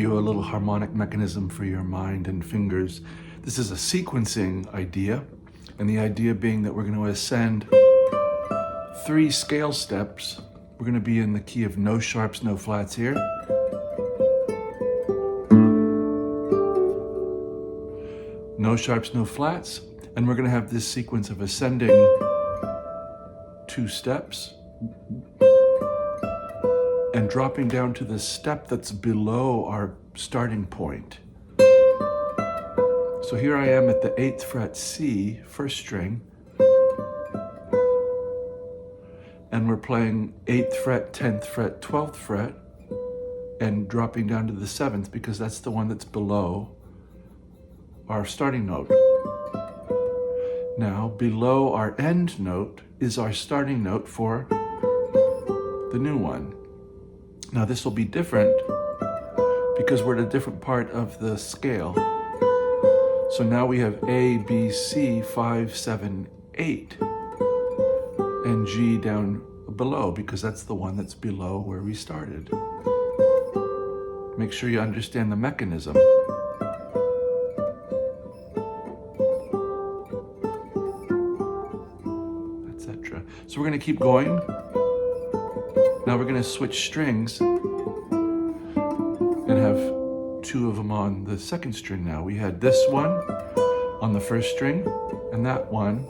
you a little harmonic mechanism for your mind and fingers. This is a sequencing idea, and the idea being that we're going to ascend 3 scale steps. We're going to be in the key of no sharps, no flats here. No sharps, no flats. And we're going to have this sequence of ascending 2 steps and dropping down to the step that's below our starting point. So here I am at the 8th fret C, 1st string, and we're playing 8th fret, 10th fret, 12th fret, and dropping down to the 7th because that's the one that's below our starting note. Now, below our end note is our starting note for the new one. Now, this will be different because we're at a different part of the scale. So now we have A, B, C, 5, 7, 8, and G down below because that's the one that's below where we started. Make sure you understand the mechanism. So we're going to keep going. Now we're going to switch strings and have 2 of them on the 2nd string now. We had this one on the 1st string and that one,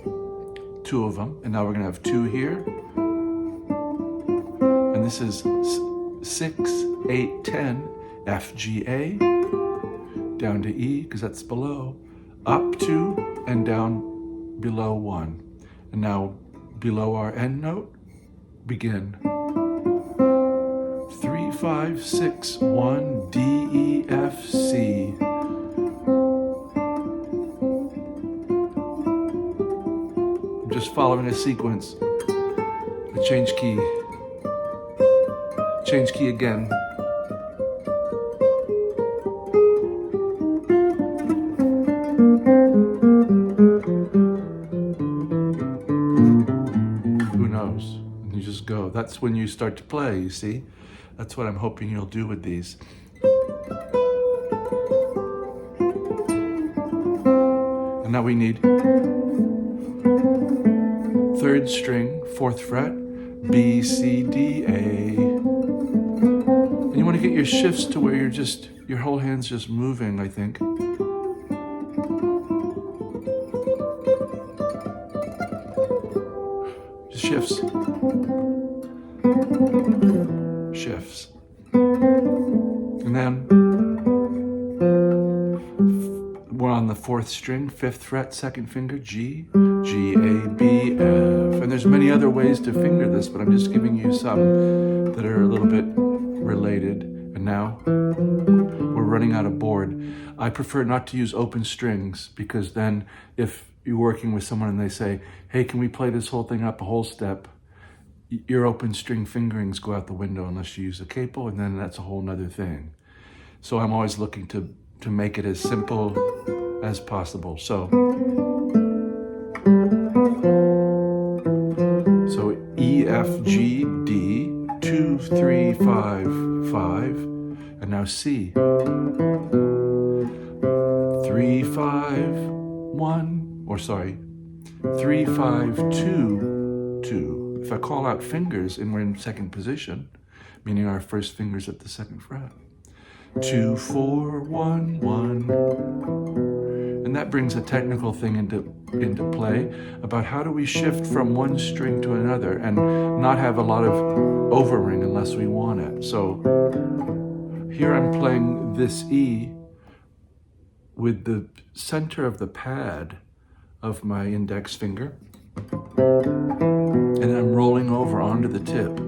2 of them. And now we're going to have 2 here. And this is 6, 8, 10, F, G, A, down to E because that's below, up 2 and down below 1. And now below our end note, begin. 3, 5, 6, 1, D, E, F, C. I'm just following a sequence. A change key. Change key again. And you just go. That's when you start to play, you see? That's what I'm hoping you'll do with these. And now we need 3rd string, 4th fret, B, C, D, A. And you want to get your shifts to where your whole hand's just moving, I think. Shifts. Shifts. And then we're on the 4th string, 5th fret, 2nd finger, G, G, A, B, F. And there's many other ways to finger this, but I'm just giving you some that are a little bit related. And now we're running out of board. I prefer not to use open strings because then if you're working with someone and they say, hey, can we play this whole thing up a whole step? Your open string fingerings go out the window unless you use a capo, and then that's a whole nother thing. So I'm always looking to make it as simple as possible. So E, F, G, D, 2, 3, 5, 5, and now C. 3, 5, 1, or sorry, 3, 5, 2, 2. If I call out fingers and we're in 2nd position, meaning our 1st finger's at the 2nd fret. 2, 4, 1, 1. And that brings a technical thing into play about how do we shift from one string to another and not have a lot of overring unless we want it. So here I'm playing this E with the center of the pad of my index finger, and I'm rolling over onto the tip.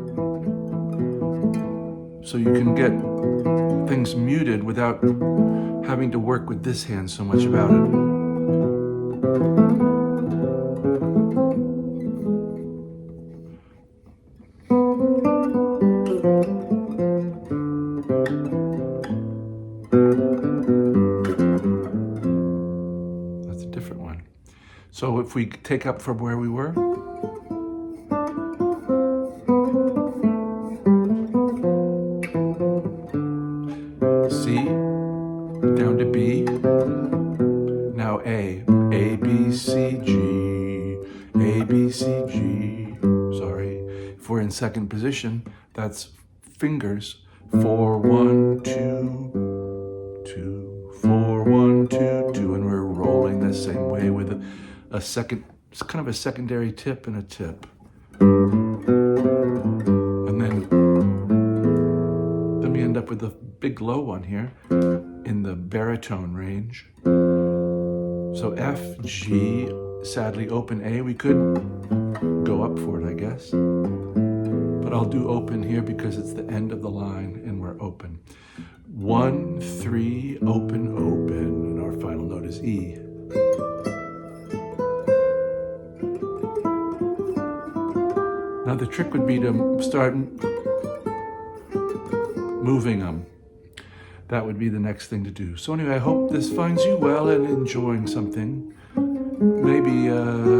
So you can get things muted without having to work with this hand so much about it. That's a different one. So if we take up from where we were, C, G. Sorry. If we're in second position, that's fingers 4, 1, 2, 2, 4, 1, 2, 2, and we're rolling the same way with a second. It's kind of a secondary tip and a tip, and then we end up with a big low one here in the baritone range. So F, G, sadly open A. We could go up for it, I guess. But I'll do open here because it's the end of the line and we're open. 1, 3, open, open. And our final note is E. Now the trick would be to start moving them. That would be the next thing to do. So anyway, I hope this finds you well and enjoying something. Maybe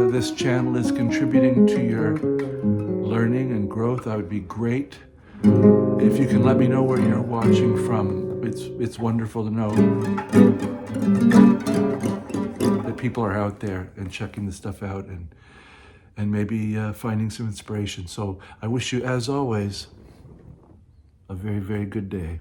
this channel is contributing to your learning and growth. That would be great. If you can let me know where you're watching from, it's wonderful to know that people are out there and checking the stuff out and maybe finding some inspiration. So I wish you, as always, a very, very good day.